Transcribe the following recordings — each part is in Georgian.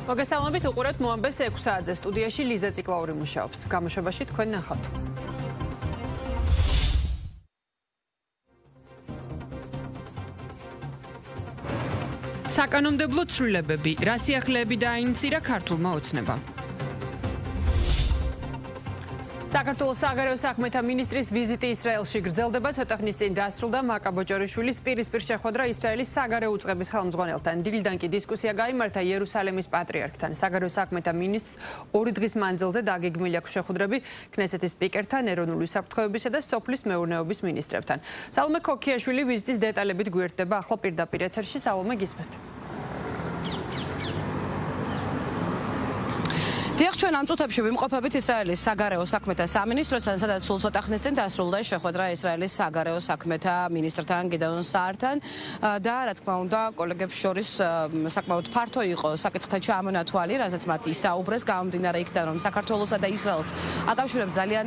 მოგესალმებით, უყურებთ მოამბეს 6 საათზე სტუდიაში ლიზა ციკლაური მუშაობს. გამოშვებაში თქვენ ნახავთ. საკანონმდებლო ცვლილებები, რა სიახლეები დაინიცირა ქართულმა ოცნებამ. საქართველოს საგარეო საქმეთა მინისტრის ვიზიტი ისრაელში გრძელდება. ცოტა ხნის წინ დასრულდა მაკა ბოჭორიშვილის პირისპირ შეხვედრა ისრაელის საგარეო უწყების ხელმძღვანელთან. დილიდან კი დისკუსია გაიმართა იერუსალიმის პატრიარქთან. საგარეო საქმეთა მინისტრს 2 დღის მანძილზე დაგეგმილი აქვს შეხვედრები ქნესეთის სპიკერთან, ეროვნული საფრთხეებისა და სოფლის მეურნეობის მინისტრებთან. სალომე ქოქიაშვილი ვიზიტის დეტალებით გვერდება ახლა პირდაპირ ეთერში. სალომე, გისმენთ. დიახ, ჩვენ ამ წუთებში ვიმყოფებით ისრაელის საგარეო საქმეთა სამინისტროსთან, სადაც სულ ცოტა ხნის წინ დასრულდა შეხვედრა ისრაელის საგარეო საქმეთა მინისტრთან გედეონ საართან და რა თქმა უნდა, კოლეგებს შორის საკმაოდ ფართო იყო საკითხთა ჩამონათვალი, რაზეც მათ ისაუბრეს, გამომდინარე იქიდან, რომ საქართველოსა და ისრაელს აკავშირებს ძალიან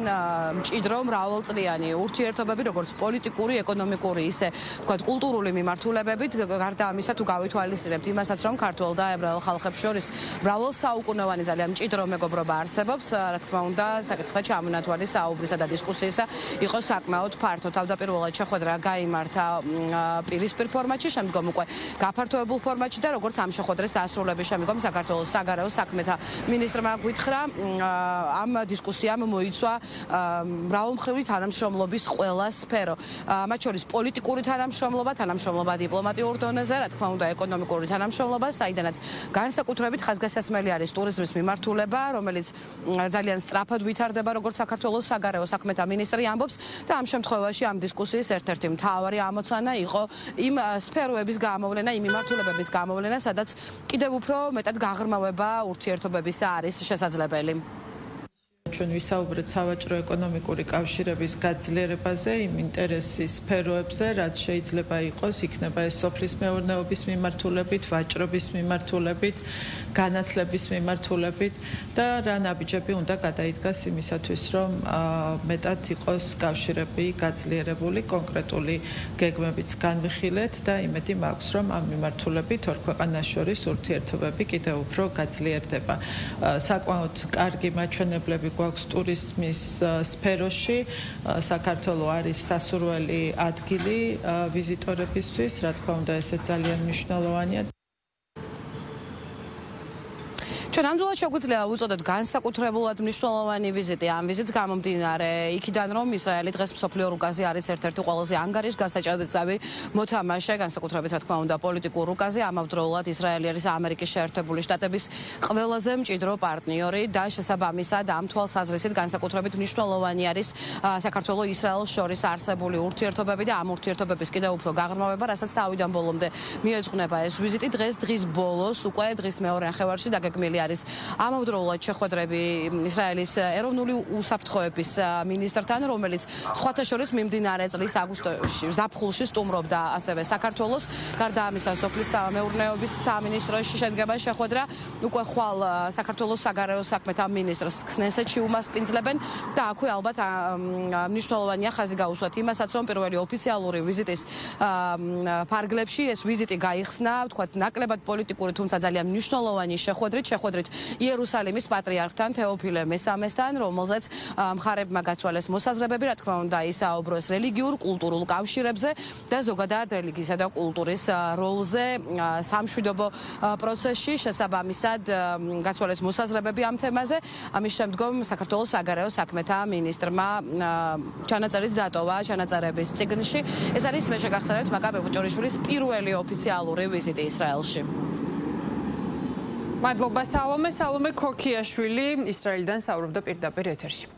მჭიდრო მრავალწლიანი ურთიერთობები, როგორც პოლიტიკური, ეკონომიკური, ისე თქვათ კულტურული მიმართულებებით. გარდა ამისა, თუ გავითვალისწინებთ იმასაც, რომ ქართველ და ებრაელ ხალხებს შორის მრავალსაუკუნოვანი ძალიან მჭიდრო მეგობრობა არსებობს, რა თქმა უნდა, საკითხთა ჩამონათვალი საუბრისა და დისკუსიისა იყო საკმაოდ ფართო. თავდაპირველად შეხვედრა გაიმართა პირისპირ ფორმატში, შემდგომ უკვე გაფართოებულ ფორმატში და როგორც ამ შეხვედრის დასრულების შემდგომ საქართველოს საგარეო საქმეთა მინისტრმა გვითხრა, ამ დისკუსიამ მოიცვა მრავალმხრივი თანამშრომლობის ყველა სფერო, მათ შორის პოლიტიკური თანამშრომლობა დიპლომატიურ დონეზე, რა თქმა უნდა, ეკონომიკური თანამშრომლობა, საიდანაც განსაკუთრებით ხაზგასასმელი არის ტურიზმის მიმართულება, რომელიც ძალიან სწრაფად ვითარდება, როგორც საქართველოს საგარეო საქმეთა მინისტრი ამბობს და ამ შემთხვევაში ამ დისკუსიის ერთ-ერთი მთავარი ამოცანა იყო იმ სფეროების გამოვლენა, იმ მიმართულებების გამოვლენა, სადაც კიდევ უფრო მეტად გაღრმავება ურთიერთობებისა არის შესაძლებელი. ჩვენ ვისაუბრეთ სავაჭრო ეკონომიკური კავშირების გაძლიერებაზე, იმ ინტერესის სფეროებზე, რაც შეიძლება იყოს, იქნება ეს სოფლის მეურნეობის მიმართულებით, ვაჭრობის მიმართულებით, განათლების მიმართულებით და რა ნაბიჯები უნდა გადაიდგას იმისათვის, რომ მეტად იყოს კავშირები გაძლიერებული, კონკრეტული გეგმებიც განვიხილეთ და იმედი მაქვს, რომ ამ მიმართულებით ორ ქვეყანას შორის ურთიერთობები კიდევ უფრო გაძლიერდება. საკმაოდ კარგი მაჩვენებლები გვაქვს ტურიზმის სფეროში. საქართველო არის სასურველი ადგილი ვიზიტორებისთვის, რა თქმა უნდა, ესეც ძალიან მნიშვნელოვანია. ჩვენ ამდენად შეგვიძლია უწოდოთ განსაკუთრებულად მნიშვნელოვანი ვიზიტი. ამ ვიზიტს გამომდინარე იქიდან, რომ ისრაელი დღეს მსოფლიო რუკაზე არის ერთ-ერთი ყველაზე ანგარიშგასაჭედწავი მოთამაშე, განსაკუთრებით რა თქმა უნდა პოლიტიკურ რუკაზე. ამავდროულად ისრაელი არის ამერიკის შეერთებული შტატების ყველაზე მჭიდრო პარტნიორი და შესაბამისად ამ თვალსაზრისით განსაკუთრებით მნიშვნელოვანი არის საქართველოს ისრაელს შორის არსებული ურთიერთობები და ამ ურთიერთობების კიდევ უფრო გაღრმავება, რასაც თავიდან ბოლომდე მიეძღვნება ეს ვიზიტი. დღის ბოლოს უკვე დღის მეორე ნახევარში დაგეგმილი არის ამავდროულად შეხვედრები ისრაელის ეროვნული უსაფრთხოების მინისტრთან, რომელიც სხვათა შორის მიმდინარე წლის აგვისტოში ზაფხულში სტუმრობდა ასევე საქართველოს. გარდა ამისა, სოფლის მეურნეობის სამინისტროში შედგება შეხვედრა, უკვე ხვალ საქართველოს საგარეო საქმეთა მინისტრს ქნესეთში უმასპინძლებენ და აქვე ალბათ მნიშვნელოვანია ხაზი გაუსვათ იმასაც, რომ პირველი ოფიციალური ვიზიტის ფარგლებში ეს ვიზიტი გაიხსნა, ვთქვათ, ნაკლებად პოლიტიკური, თუმცა ძალიან მნიშვნელოვანი შეხვედრით იერუსალიმის პატრიარქთან თეოფილე მესამესთან, რომელზეც მხარებმა გაცვალეს მოსაზრებები, რა თქმა უნდა, ისაუბროს რელიგიურ, კულტურულ კავშირებზე და ზოგადად რელიგიისა და კულტურის როლზე სამშვიდობო პროცესში. შესაბამისად გაცვალეს მოსაზრებები ამ თემაზე. ამის შემდგომ საქართველოს საგარეო საქმეთა მინისტრმა ჩანაწერის დატოვა ჩანაწერების წიგნში. ეს არის მე შეგახსენებთ მაკა ბოჭორიშვილის პირველი ოფიციალური ვიზიტი ისრაელში. მადლობა სალომე ქოქიაშვილი ისრაელიდან საუბრობდა პირდაპირ ეთერში.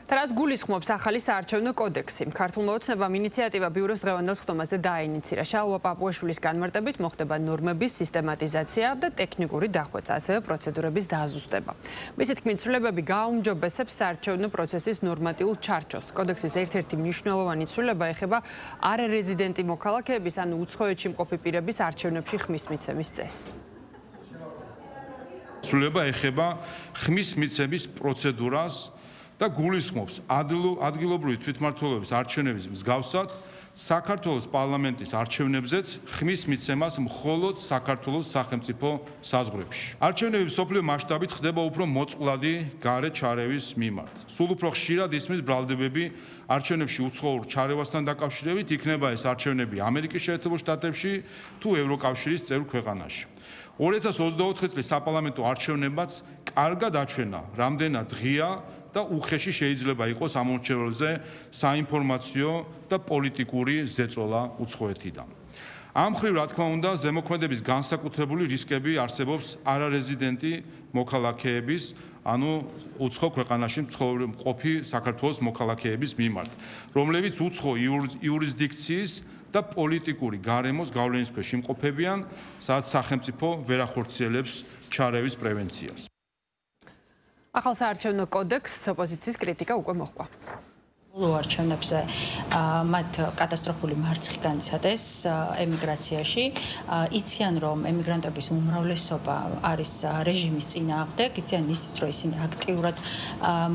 Teraz გულისხმობს ახალი საარჩევნო კოდექსი. ქართულმა ოცნებამ ინიციატივა ბიუროს დღევანდელ ხდომაზე დაინიცირა. შალვა პაპუაშვილის განმარტებით მოხდება ნორმების სისტემატიზაცია და ტექნიკური დახვეწა, ასევე პროცედურების დაზუსტება. მისი თქმით, ცვლილებები გააუმჯობესებს საარჩევნო პროცესის ნორმატიულ ჩარჩოს. კოდექსის ერთ-ერთი მნიშვნელოვანი ცვლილება ეხება არარეზიდენტი მოქალაქეების, ანუ უცხოეთში მყოფი პირების არჩევნებში ხმის მიცემის წესს. ცვლილება ეხება ხმის მიცემის პროცედურას და გულისხმობს ადგილობრივი თვითმმართველობის არჩევნების მსგავსად საქართველოს პარლამენტის არჩევნებზეც ხმის მიცემას მხოლოდ საქართველოს სახელმწიფო საზღვრებში. არჩევნები მსოფლიო მასშტაბით ხდება უფრო მოწყვლადი გარე ჩარევის მიმართ. სულ უფრო ხშირად ისმის ბრალდებები არჩევნებში უცხოურ ჩარევასთან დაკავშირებით, იქნება ეს არჩევნები ამერიკის შეერთებულ შტატებში თუ ევროკავშირის წევრ ქვეყანაში. 2024 წლის საპარლამენტო არჩევნებაც კარგად აჩვენა, რამდენად ღია და უხეში შეიძლება იყოს ამორჩეველზე საინფორმაციო და პოლიტიკური ზეწოლა უცხოეთიდან. ამ მხრივ, რა თქმა უნდა, ზემოქმედების განსაკუთრებული რისკები არსებობს არარეზიდენტი მოქალაქეების, ანუ უცხო ქვეყანაში მყოფი საქართველოს მოქალაქეების მიმართ, რომლებიც უცხო იურისდიქციის და პოლიტიკური გარემოს გავლენის ქვეშ იმყოფებიან, სადაც სახელმწიფო ვერ ახორციელებს ჩარევის პრევენციას. ახალ საარჩევნო კოდექსს ოპოზიციის კრიტიკა უკვე მოჰყვა. არჩევნებზე მათ კატასტროფული მარცხი განიცადეს ემიგრაციაში. იციან, რომ ემიგრანტების უმრავლესობა არის რეჟიმის წინააღმდეგ, იციან ისიც, რომ ისინი აქტიურად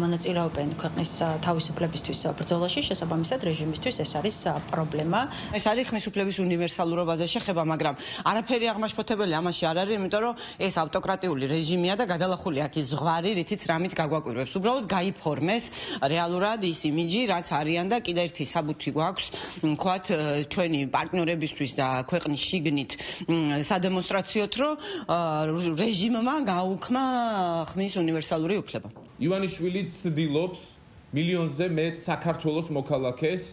მონაწილეობენ ქვეყნის თავისუფლებისთვის ბრძოლაში, შესაბამისად რეჟიმისთვის ეს არის პრობლემა. ეს არის ხმის უფლების უნივერსალურობაზე შეხება, მაგრამ არაფერი აღმაშფოთებელი ამაში არ არის, იმიტომ რომ ეს ავტოკრატიული რეჟიმია და გადალახული აქ ის ზღვარი, რითიც რამით გაგვაკვირვებს. უბრალოდ გაიფორმეს რეალურად ის იმიჯი, რაც არიან და კიდე ერთი საბუთი გვაქვს, ვთქვათ, ჩვენი პარტნიორებისთვის და ქვეყნის შიგნით სადემონსტრაციოთ, რომ რეჟიმმა გაუქმა ხმის უნივერსალური უფლება. ივანიშვილი ცდილობს მილიონზე მეტ საქართველოს მოქალაქეს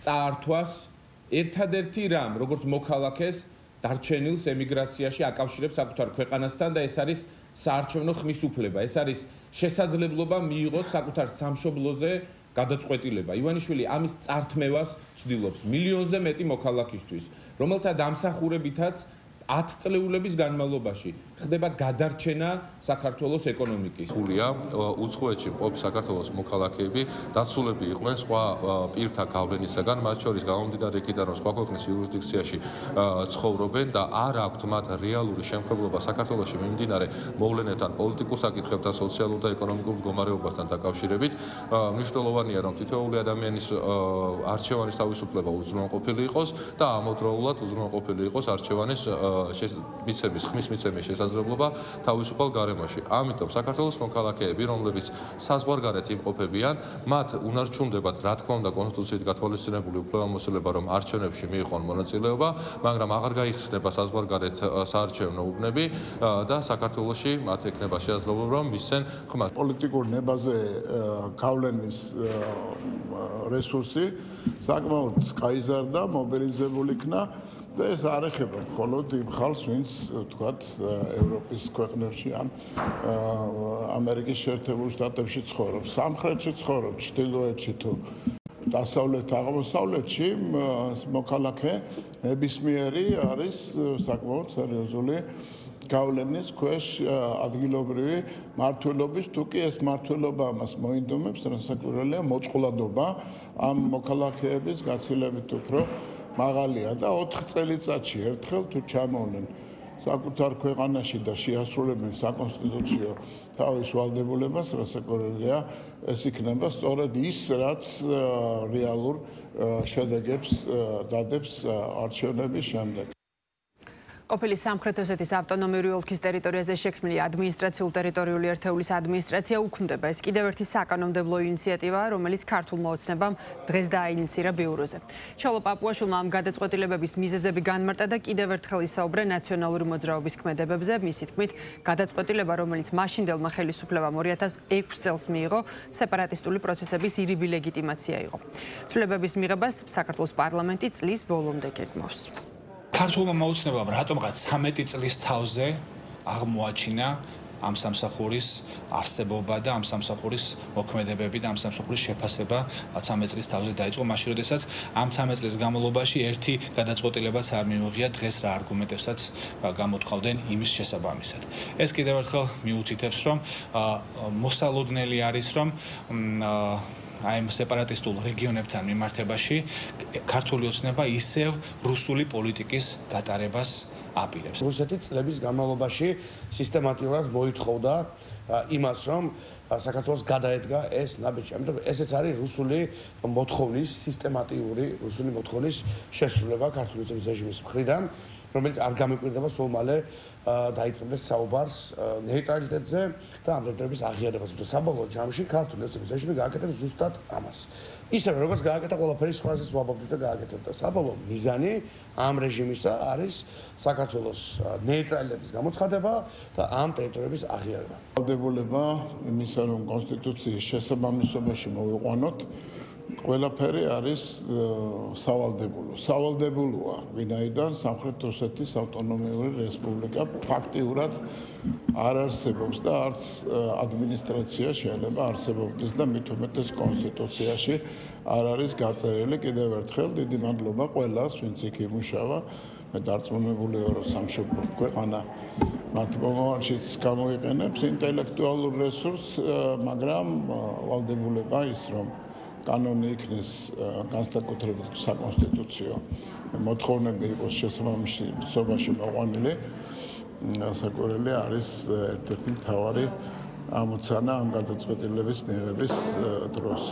წაართვას ერთადერთი რამ, როგორც მოქალაქეს დარჩენილს ემიგრაციაში აკავშირებს საკუთარ ქვეყანასთან და ეს არის საარჩევნო ხმის უფლება. ეს არის შესაძლებლობა მიიღოს საკუთარ სამშობლოზე გადაწყვეტილება. ივანიშვილი ამის წართმევას ცდილობს მილიონზე მეტი მოქალაქისთვის, რომელთა დამსახურებითაც 10 წლეულების განმავლობაში ხდება გადარჩენა საქართველოს ეკონომიკის. ხულია უცხოეთში მყოფი საქართველოს მოქალაქეები დაცულები იყვნენ სხვა პირთა გავლენისაგან, მათ შორის გამომდინარე იქიდან, რომ სხვა ქვეყნის იურისდიქციაში ცხოვრობენ და არ აქვთ მათ რეალური შემქმნელობა საქართველოში მიმდინარე მოვლენებთან, პოლიტიკურ საკითხებთან, სოციალურ და ეკონომიკურ მდგომარეობასთან დაკავშირებით. მნიშვნელოვანია, რომ თითოეული ადამიანის არჩევანის თავისუფლება უზრუნველყოფილი იყოს და ამავდროულად უზრუნველყოფილი იყოს არჩევანის ხმის მიცემის შესაძლებლობა თავისუფალ გარემოში. ამიტომ საქართველოს მოქალაქეები, რომლებიც საზღვარგარეთ იმყოფებიან, მათ უნარჩუნდებათ, რა თქმა უნდა, კონსტიტუციით გათვალისწინებული უფლებამოსილება, რომ არჩევნებში მიიღონ მონაწილეობა, მაგრამ აღარ გაიხსნება საზღვარგარეთ საარჩევნო უბნები და საქართველოში მათ ექნება შესაძლებლობა, რომ მისცენ ხმას. პოლიტიკურ ნებაზე გავლენის რესურსი საკმაოდ გაიზარდა, მობილიზებული იქნა. და ეს არ ეხება მხოლოდ იმ ხალხს, ვინც თქვათ ევროპის ქვეყნებში ან ამერიკის შეერთებულ შტატებში ცხოვრობს. სამხრეთში ცხოვრობს, ჩრდილოეთში თუ დასავლეთ აღმოსავლეთში მოქალაქე ნებისმიერი არის საკმაოდ სერიოზული გავლენის ქვეშ ადგილობრივი მმართველობის, თუ კი ეს მმართველობა ამას მოინდომებს, რასაკვირველია მოწყვლადობა ამ მოქალაქეების გაცილებით უფრო მაღალია და 4 წელიწადში ერთხელ თუ ჩამოვლენ საკუთარ ქვეყანაში და შეასრულებენ საკონსტიტუციო თავის ვალდებულებას, რასაკვირველია, ეს იქნება სწორედ ის, რაც რეალურ შედეგებს დადებს არჩევნების შემდეგ. ყოფილი სამხრეთ ოსეთის ავტონომიური ოლქის ტერიტორიაზე შექმნილი ადმინისტრაციულ-ტერიტორიული ერთეულის ადმინისტრაცია უქმდება. ეს კიდევ ერთი საკანონმდებლო ინიციატივაა, რომელიც ქართულ მოოცნებამ დღეს დააინიცირა ბიუროზე. შალო პაპუაშვილმა ამ გადაწყვეტილებების მიზეზები განმარტა და კიდევ ერთხელ ისაუბრა ნაციონალური მოძრაობის ქმედებებზე. მისი თქმით, გადაწყვეტილება, რომელიც მაშინდელმა ხელისუფლებამ 2006 წელს მიიღო, სეპარატისტული პროცესების ირიბი ლეგიტიმაცია იყო. ცვლილებების მიღებას საქართველოს პარლამენტი წლის ბოლომდე გეგმავს. ქართულმა მოუცნებამ რატომღაც 13 წლის თავზე აღმოაჩინა ამ სამსახურის არსებობა და ამ სამსახურის მოქმედებები და ამ სამსახურის შეფასება 13 წლის თავზე დაიწყო, მაშინ როდესაც ამ 13 წლის განმავლობაში ერთი გადაწყვეტილებაც არ მიუღია დღეს რა არგუმენტებსაც გამოთქვავდნენ იმის შესაბამისად. ეს კიდევ ერთხელ მიუთითებს, რომ მოსალოდნელი არის, რომ აი ამ სეპარატისტულ რეგიონებთან მიმართებაში ქართული ოცნება ისევ რუსული პოლიტიკის გატარებას აპირებს. რუსეთი წლების განმავლობაში სისტემატურად მოითხოვდა იმას, რომ საქართველოს გადაედგა ეს ნაბიჯი. ამიტომ ესეც არის რუსული მოთხოვნის სისტემატიური რუსული მოთხოვნის შესრულება ქართული ოცნების რეჟიმის მხრიდან, რომელიც არ გამეკვირდება სულ მალე დაიწყებდეს საუბარს ნეიტრალიტეტზე და ამ დრო-დროების აღიარებას. საბოლოო ჯამში ქართული ოცნების რეჟიმი გააკეთებს ზუსტად ამას. ისევე როგორც გააკეთა ყველაფერი სხვაზე სვაბობდით და გააკეთებდა. საბოლოო მიზანი ამ რეჟიმისა არის საქართველოს ნეიტრალიტეტის გამოცხადება და ამ ტერიტორიების აღიარება. ვალდებულება იმისა, რომ კონსტიტუციის შესაბამისობაში მოვიყვანოთ, ყველაფერი არის სავალდებულო. სავალდებულოა, ვინაიდან სამხრეთ ოსეთის ავტონომიური რესპუბლიკა ფაქტიურად არ არსებობს და არც ადმინისტრაცია შეიძლება არსებობდეს და მით უმეტეს კონსტიტუციაში არ არის გაწერილი. კიდევ ერთხელ დიდი მადლობა ყველას, ვინც იქ იმუშავა. მე დარწმუნებული ვარ, რომ სამშობლო ქვეყანა მათ მომავალშიც გამოიყენებს ინტელექტუალურ რესურსს, მაგრამ ვალდებულება ის, რომ კანონი იქნეს განსაკუთრებით საკონსტიტუციო მოთხოვნები იყოს შესაბამისობაში მოყვანილი, საკვირელი არის ერთ-ერთი მთავარი ამოცანა ამ გადაწყვეტილების მიღების დროს.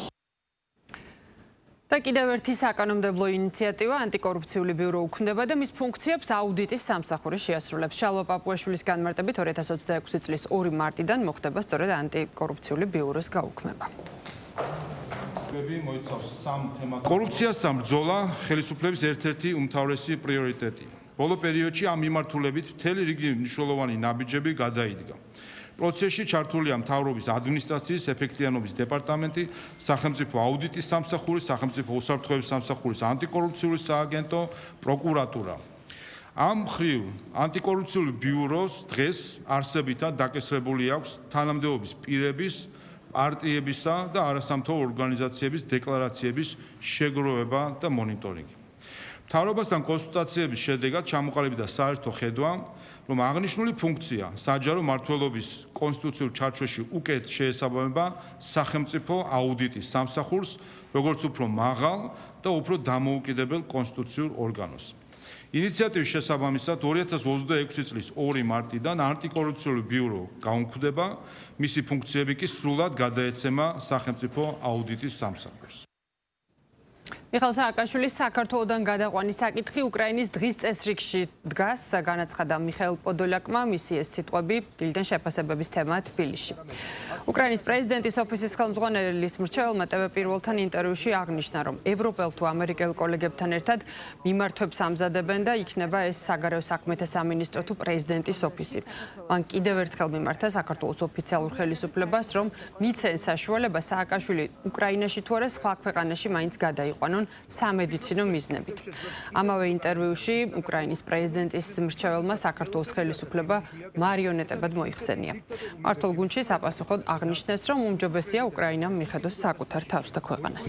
და კიდევ ერთი საკანონმდებლო ინიციატივა ანტიკორუფციული ბიურო უქმდება და მის ფუნქციებს აუდიტის სამსახური შეასრულებს. შალვა პაპუაშვილის განმარტებით 2026 წლის 2 მარტიდან მოხდება სწორედ ანტიკორუფციული ბიუროს გაუქმება. კორუფციასთან ბრძოლა ხელისუფლების ერთ-ერთი უმთავრესი პრიორიტეტია. ბოლო პერიოდში ამ მიმართულებით მთელი რიგი მნიშვნელოვანი ნაბიჯები გადაიდგა. პროცესში ჩართულია მთავრობის ადმინისტრაციის ეფექტიანობის დეპარტამენტი, სახელმწიფო აუდიტის სამსახური, სახელმწიფო უსაფრთხოების სამსახურის ანტიკორუფციული სააგენტო, პროკურატურა. ამ მხრივ ანტიკორუფციული ბიუროს დღეს არსებითად დაკისრებული აქვს თანამდებობის პირების, პარტიებისა და არასამთავრობო ორგანიზაციების დეკლარაციების შეგროვება და მონიტორინგი. მთავრობასთან კონსულტაციების შედეგად ჩამოყალიბდა საერთო ხედვა, რომ აღნიშნული ფუნქცია საჯარო მმართველობის კონსტიტუციურ ჩარჩოში უკეთ შეესაბამება სახელმწიფო აუდიტის სამსახურს, როგორც უფრო მაღალ და უფრო დამოუკიდებელ კონსტიტუციურ ორგანოს. ინიციატივის შესაბამისად 2026 წლის 2 მარტიდან ანტიკორუფციული ბიურო გაუმკვდება, მისი ფუნქციები კი სრულად გადაეცემა სახელმწიფო აუდიტის სამსახურს. მიხეილ სააკაშვილის საქართველოდან გადაყვანის საკითხი უკრაინის დღის წესრიგში დგას, განაცხადა მიხეილ პოდოლაკმა მისი ეს სიტყვები დილიდან შეფასებების თემაა თბილისში. უკრაინის პრეზიდენტის ოფისის ხელმძღვანელის მრჩეველმა TV პირველთან ინტერვიუში აღნიშნა, რომ ევროპელ თუ ამერიკელ კოლეგებთან ერთად მიმართვებს ამზადებენ და იქნება ეს საგარეო საქმეთა სამინისტრო თუ პრეზიდენტის ოფისი. მან კიდევ ერთხელ მიმართა საქართველოს ოფიციალურ ხელისუფლებას, რომ მიცენ საშუალება სააკაშვილი უკრაინაში თუ არა სხვა ქვეყანაში მაინც გადაიყვანონ სამედიცინო მიზნებით. ამავე ინტერვიუში უკრაინის პრეზიდენტის მრჩეველმა საქართველოს ხელისუფლება მარიონეტებად მოიხსენია. მართლ გუნდში საპასუხოდ აღნიშნეს, რომ უმჯობესია უკრაინამ მიხედოს საკუთარ თავს და ქვეყანას.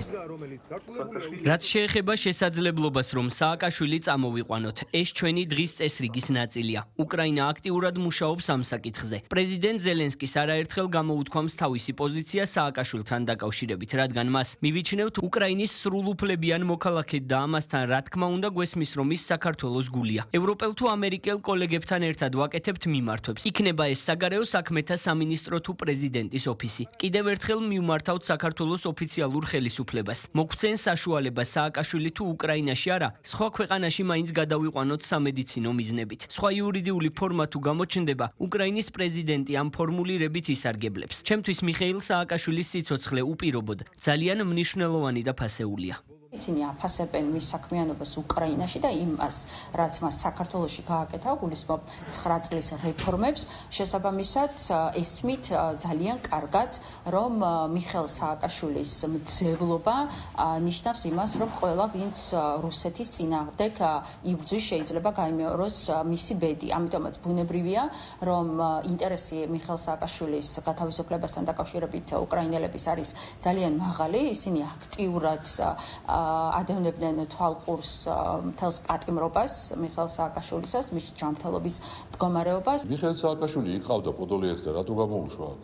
რაც შეეხება შესაძლებლობას, რომ სააკაშვილი წამოვიყვანოთ, ეს ჩვენი დღის წესრიგის ნაწილია. უკრაინა აქტიურად მუშაობს ამ საკითხზე. პრეზიდენტ ზელენსკის არაერთხელ გამოუთქვამს თავისი პოზიცია სააკაშვილთან დაკავშირებით, რადგან მას მივიჩნევთ უკრაინის სრულუფლებიან მოქალაქედ და ამასთან რა თქმა უნდა გვესმის, რომ ის საქართველოს გულია. ევროპელ თუ ამერიკელ კოლეგებთან ერთად ვაკეთებთ მიმართვებს. იქნება ეს საგარეო საქმეთა სამინისტრო თუ პრეზიდენტის ოფისი. კიდევ ერთხელ მივმართავთ საქართველოს ოფიციალურ ხელისუფლებას. მოგცენ საშუალება სააკაშვილი თუ უკრაინაში არა, სხვა ქვეყანაში მაინც გადავიყვანოთ სამედიცინო მიზნებით. სხვა იურიდიული ფორმა თუ გამოჩნდება, უკრაინის პრეზიდენტი ამ ფორმულირებით ისარგებლებს. ჩემთვის მიხეილ სააკაშვილის სიცოცხლე უპირობოდ ძალიან მნიშვნელოვანი და ფასეულია. ისინი აფასებენ მის საქმიანობას უკრაინაში და იმას, რაც მას საქართველოში გააკეთა, გულისხმობ 9 წლის რეფორმებს, შესაბამისად ესმით ძალიან კარგად, რომ მიხეილ სააკაშვილის მძევლობა ნიშნავს იმას, რომ ყველა ვინც რუსეთის წინააღმდეგ იბრძვის, შეიძლება გაიმეოროს მისი ბედი. ამიტომაც ბუნებრივია, რომ ინტერესი მიხეილ სააკაშვილის გათავისუფლებასთან დაკავშირებით უკრაინელების არის ძალიან მაღალი, ისინი აქტიურად ადევნებდნენ თვალყურს მთელს პატიმრობას მიხეილ სააკაშვილისას, მის ჯანმრთელობის მდგომარეობას. მიხეილ სააკაშვილი იყავდა პოდოლიექსზე, რატო გამოუშვა აქ?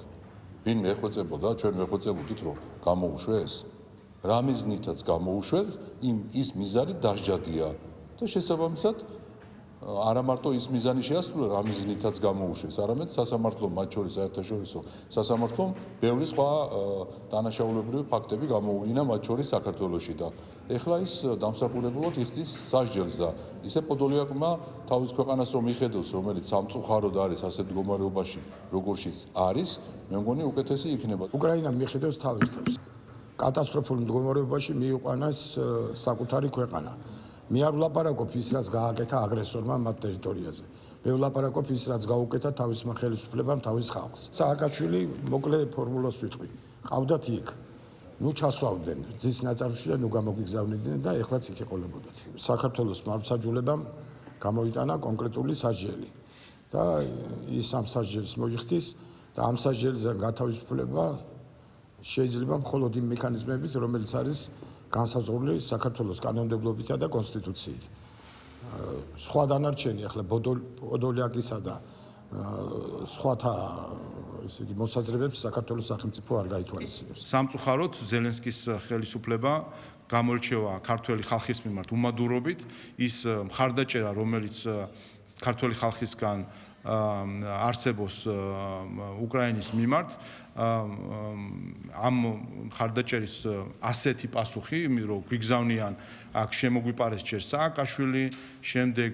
ვინ მეხვეწებოდა, ჩვენ მეხვეწებოდით, რომ გამოუშვეს? რა მიზნითაც გამოუშვეს, ის მიზანი დასჯადია და შესაბამისად არა მარტო ის მიზანი შეასრულა, რა მიზნითაც გამოუშვეს, არამედ სასამართლომ, მათ შორის საერთაშორისო სასამართლომ ბევრი სხვა დანაშაულებრივი ფაქტები გამოუვლინა მათ შორის საქართველოში და ეხლა ის დამსახურებულად იხდის სასჯელს და ისე პოდოლიაკმა თავის ქვეყანას რომ მიხედოს, რომელიც სამწუხაროდ არის ასეთ მდგომარეობაში, როგორშიც არის, მე მგონი უკეთესი იქნება. უკრაინამ მიხედოს თავის თავს. კატასტროფულ მდგომარეობაში მიიყვანეს საკუთარი ქვეყანა. მე არ ვლაპარაკობ ის, რაც გააკეთა აგრესორმა მათ ტერიტორიაზე. მე ვლაპარაკობ ის, რაც გაუკეთა თავისმა ხელისუფლებამ თავის ხალხს. სააკაშვილი მოკლე ფორმულას ვიტყვი. ყავდათ იქ. ნუ ჩასვავდნენ ძის ნაწარმში და ნუ გამოგვიგზავნიდნენ და ეხლაც იქ ეყოლებოდათ. საქართველოს მართლმსაჯულებამ გამოიტანა კონკრეტული სასჯელი და ის ამ სასჯელს მოიხდის და ამ სასჯელიდან გათავისუფლება შეიძლება მხოლოდ იმ მექანიზმებით, რომელიც არის განსაზღვრული საქართველოს კანონმდებლობითა და კონსტიტუციით. სხვა დანარჩენი ახლა პოდოლიაკისა და სხვათა ესე იგი მოსაზრებებს საქართველოს სახელმწიფო არ გაითვალისწინებს. სამწუხაროდ ზელენსკის ხელისუფლება გამოირჩევა ქართველი ხალხის მიმართ უმადურობით, ის მხარდაჭერა, რომელიც ქართველი ხალხისგან არსებობს უკრაინის მიმართ ამ მხარდაჭერის ასეთი პასუხი, რომ გვიგზავნიან აქ შემოგვიპარეს ჯერ სააკაშვილი, შემდეგ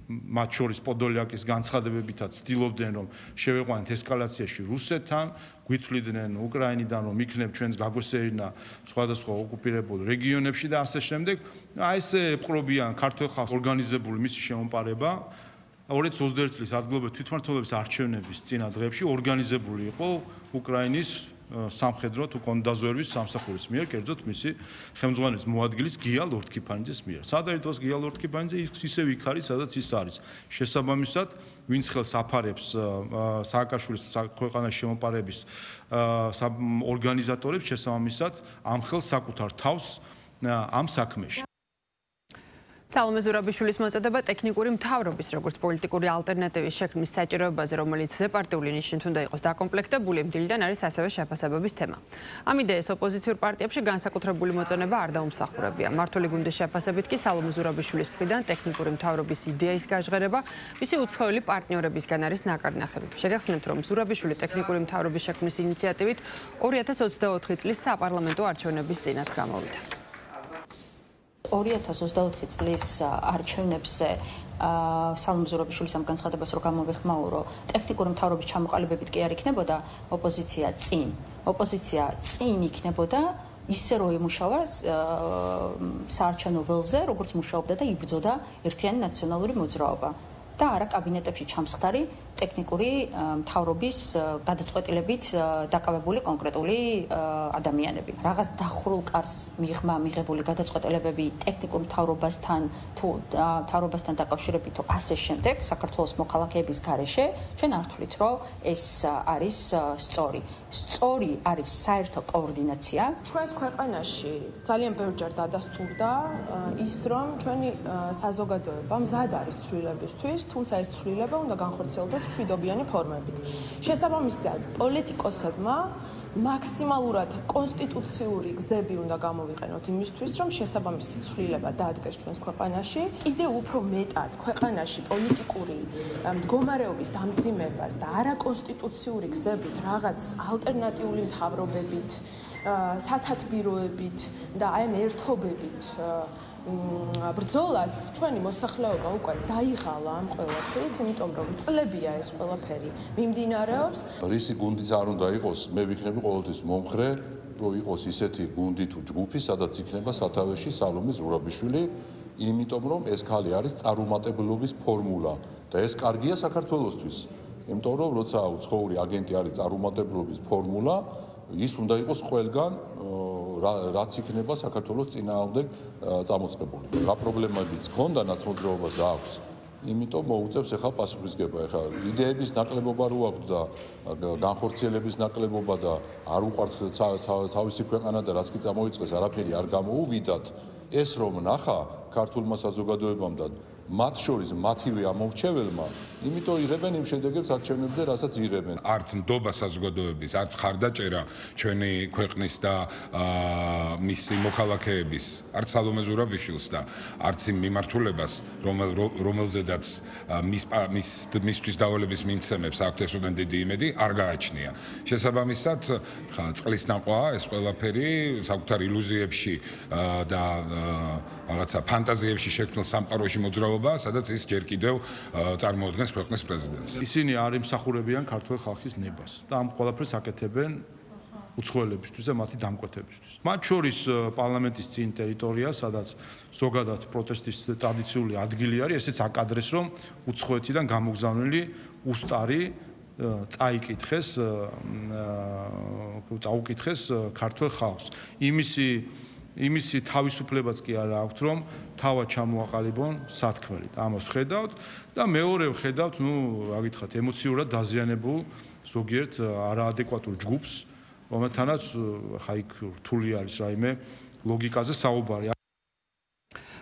მათ შორის პოდოლიაკის განცხადებებითაც ცდილობდნენ რომ შევეყვანათ ესკალაციაში რუსეთთან, გვითვლიდნენ უკრაინიდან რომ იქნებ ჩვენს გაგვესეირნა სხვადასხვა ოკუპირებულ რეგიონებში და ასე შემდეგ. აი ესე ეპყრობიან ქართველ ხალხს ორგანიზებული მისი შემოპარება. 2021 წლის ადგილობრივი თვითმმართველობის არჩევნების წინა დღეებში ორგანიზებული იყო უკრაინის სამხედრო თუ კონდაზვერვის სამსახურის მიერ, კერძოდ მისი ხელმძღვანელის მოადგილის გია ლორდ-კიფანიძის მიერ. სად არის დღეს გია ლორდ-კიფანიძე? ისევ იქ არის, სადაც ის არის. შესაბამისად, ვინც ხელს აფარებს სააკაშვილის ქვეყანაში შემოპარების ორგანიზატორებს, შესაბამისად, ამ ხელს საკუთარ თავს ამ საქმეში. სალომე ზურაბიშვილის მოწოდება ტექნიკური მთავრობის როგორც პოლიტიკური ალტერნატივის შექმნის საჭიროებაზე, რომელიც ზეპარტიული ნიშნით უნდა იყოს დაკომპლექტებული, მდილიდან არის ასევე შეფასებების თემა. ამ იდეას ოპოზიციურ პარტიებში განსაკუთრებული მოწონება არ დაუმსახურებია. მართული გუნდის შეფასებით კი სალომე ზურაბიშვილის მხრიდან ტექნიკური მთავრობის იდეის გაჟღერება მისი უცხოელი პარტნიორებისგან არის ნაკარნახები. შეგახსენებთ, რომ ზურაბიშვილი ტექნიკური მთავრობის შექმნის ინიციატივით 2024 წლის საპარლამენტო არჩევნების წინათ გამოვიდა. 2024 წლის არჩევნებზე სალომე ზურაბიშვილის ამ განცხადებას რო გამოვიხმაურო, ტექნიკური მთავრობის ჩამოყალიბებით კი არ იქნებოდა ოპოზიცია წინ იქნებოდა ისე რომ ემუშავა საარჩევნო ველზე, როგორც მუშაობდა და იბრძოდა ერთიანი ნაციონალური მოძრაობა და არა კაბინეტებში ჩამსხდარი ტექნიკური მთავრობის გადაწყვეტილებით დაკავებული კონკრეტული ადამიანები. რაღაც დახურულ კარს მიღებული გადაწყვეტილებები ტექნიკურ მთავრობასთან თუ მთავრობასთან დაკავშირებით თუ ასე შემდეგ საქართველოს მოქალაქეების გარეშე ჩვენ არ ვთვლით, რომ ეს არის სწორი. სწორი არის საერთო კოორდინაცია. ჩვენს ქვეყანაში ძალიან ბევრჯერ დადასტურდა ის, რომ ჩვენი საზოგადოება მზად არის ცვლილებისთვის, თუმცა ეს ცვლილება უნდა განხორციელდეს მშვიდობიანი ფორმებით. შესაბამისად, პოლიტიკოსებმა მაქსიმალურად კონსტიტუციური გზები უნდა გამოვიყენოთ იმისთვის, რომ შესაბამისი ცვლილება დაადგეს ჩვენს ქვეყანაში. კიდევ უფრო მეტად ქვეყანაში პოლიტიკური მდგომარეობის დამძიმებას და არაკონსტიტუციური გზებით, რაღაც ალტერნატიული მთავრობებით, სათათბიროებით და აი ამ ერთობებით ბრძოლას ჩვენი მოსახლეობა უკვე დაიღალა ამ ყველაფრით, იმიტომ რომ წლებია ეს ყველაფერი მიმდინარეობს. რისი გუნდიც არ უნდა იყოს, მე ვიქნები ყოველთვის მომხრე, რომ იყოს ისეთი გუნდი თუ ჯგუფი, სადაც იქნება სათავეში სალომე ზურაბიშვილი, იმიტომ რომ ეს ქალი არის წარუმატებლობის ფორმულა და ეს კარგია საქართველოსთვის. იმიტომ რომ როცა უცხოური აგენტი არის წარუმატებლობის ფორმულა, ის უნდა იყოს ყველგან რაც იქნება საქართველოს წინააღმდეგ წამოწყებული. რა პრობლემებიც ჰქონდა ნაცმოძრაობას აქვს, იმიტომ მოუწევს ახლა პასუხისგება. ახლა იდეების ნაკლებობა რო აქვს და განხორციელების ნაკლებობა და არ უყვართ თავისი ქვეყანა და რაც კი წამოიწყეს, არაფერი არ გამოუვიდათ. ეს რომ ნახა ქართულმა საზოგადოებამ და მათ შორის მათივე ამორჩეველმა იმიტომ იღებენ იმ შედეგებს არჩევნებზე, რასაც იღებენ. არც ნდობა საზოგადოების, არც ხარდაჭერა ჩვენი ქვეყნის და მისი მოქალაქეების, არც სალომე ზურაბიშვილს და არც იმ მიმართულებას, რომელზედაც მისთვის დავალების მიმცემებს აქვთ ესოდან დიდი იმედი, არ გააჩნია. შესაბამისად, წყლის ნაყვაა ეს ყველაფერი საკუთარ ილუზიებში და რაღაცა ფანტაზიებში შექმნილ სამყაროში მოძრაობა, სადაც ის ჯერ კიდევ წარმოადგენს ქვეყნის პრეზიდენტს. ისინი არ იმსახურებიან ქართული ხალხის ნებას და ამ ყველაფერს აკეთებენ უცხოელებისთვის და მათი დამკვეთებისთვის. მათ შორის პარლამენტის წინ ტერიტორია, სადაც ზოგადად პროტესტის ტრადიციული ადგილი არის, ესეც აკადრეს, რომ უცხოეთიდან გამოგზავნილი უსტარი წაუკითხეს ქართულ ხალხს. იმისი თავისუფლებაც კი არ აქვს, რომ თავად ჩამოაყალიბონ სათქმელით. ამას ხედავთ და მეორე ხედავთ, რა გითხრათ, ემოციურად დაზიანებულ ზოგიერთ არაადეკვატურ ჯგუფს, რომელთანაც ხა იქ რთული არის რაიმე ლოგიკაზე საუბარი.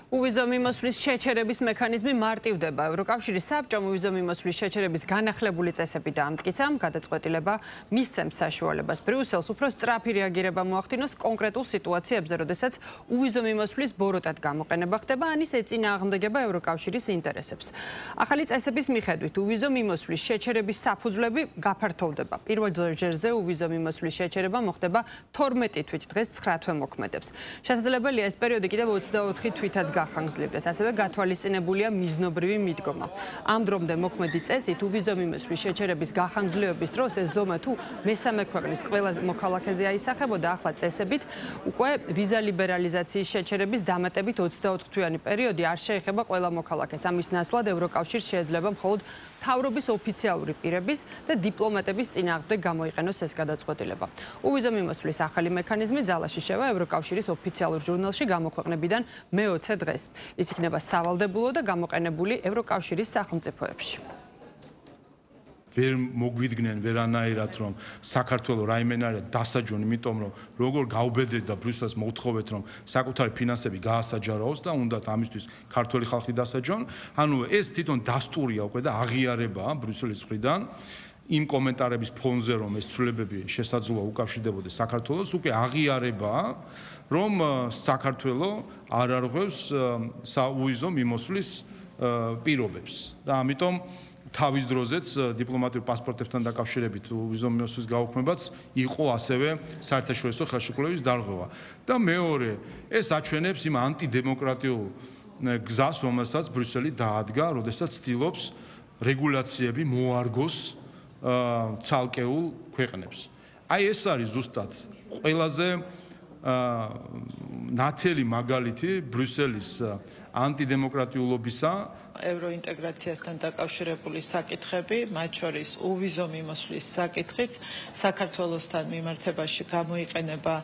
უვიზო მიმოსვლის შეჩერების მექანიზმი მარტივდება. ევროკავშირის საბჭომ უვიზო მიმოსვლის შეჩერების განახლებული წესები დაამტკიცა, გადაწყვეტილება მისცემს საშუალებას ბრიუსელს უფრო სწრაფი რეაგირება მოახდინოს კონკრეტულ სიტუაციებზე, როდესაც უვიზო მიმოსვლის ბოროტად გამოყენება ხდება, ან ის ეწინააღმდეგება ევროკავშირის ინტერესებს. ახალი წესების მიხედვით უვიზო მიმოსვლის შეჩერების საფუძვლები გაფართოვდება. პირველ ჯერზე უვიზო მიმოსვლის შეჩერება მოხდება 12 თვით, დღეს 9 თვე მოქმედებს. შესაძლებელია ეს პერიოდი კიდევ 24 თვითაც გახანგრძლივდეს, ასევე გათვალისწინებულია მიზნობრივი მიდგომა. ამ დრომდე მოქმედი წესით უვიზო მიმოსვლის შეჩერების გახანგრძლივების დროს ეს ზომა თუ მესამე ქვეყნის ყველაზე მოქალაქეზე აისახებოდა, ახლა წესებით უკვე ვიზა ლიბერალიზაციის შეჩერების დამატებით 24 თვიანი პერიოდი არ შეეხება ყველა მოქალაქეს. ამის ნაცვლად ევროკავშირს შეიძლება მხოლოდ მთავრობის ოფიციალური პირების და დიპლომატების წინააღმდეგ გამოიყენოს ეს გადაწყვეტილება. უვიზო მიმოსვლის ახალი მექანიზმი ძალაში შევა ევროკავშირის ოფიციალურ ჟურნალში გამოქვეყნებიდან მე-20 დღეს. ის იქნება სავალდებულო და გამოყენებული ევროკავშირის სახელმწიფოებში. ვერ მოგვიდგნენ ვერანაირად, რომ საქართველოს რაიმენარია დასაჯონ, იმიტომ რომ როგორ გაუბედეთ და ბრიუსელს მოთხოვეთ, რომ საკუთარი ფინანსები გაასაჯაროოს და უნდათ ამისთვის ქართული ხალხი დასაჯონ. ანუ ეს თვითონ დასტურია უკვე და აღიარებაა ბრიუსელის მხრიდან. იმ კომენტარების ფონზე, რომ ეს ცვლილებები შესაძლოა უკავშირდებოდეს საქართველოს, უკვე აღიარებაა, რომ საქართველო არ არღვევს უვიზო მიმოსვლის პირობებს და ამიტომ თავის დროზეც დიპლომატიურ პასპორტებთან დაკავშირებით უვიზო მიმოსვლის გაუქმებაც იყო ასევე საერთაშორისო ხელშეკრულების დარღვევა. და მეორე, ეს აჩვენებს იმ ანტიდემოკრატიულ გზას, რომელსაც ბრიუსელი დაადგა, როდესაც ცდილობს რეგულაციები მოარგოს ცალკეულ ქვეყნებს. აი ეს არის ზუსტად ყველაზე ნათელი მაგალითი ბრიუსელის ანტიდემოკრატიულობისა. ევროინტეგრაციასთან დაკავშირებული საკითხები, მათ შორის უვიზო მიმოსვლის საკითხიც საქართველოსთან მიმართებაში გამოიყენება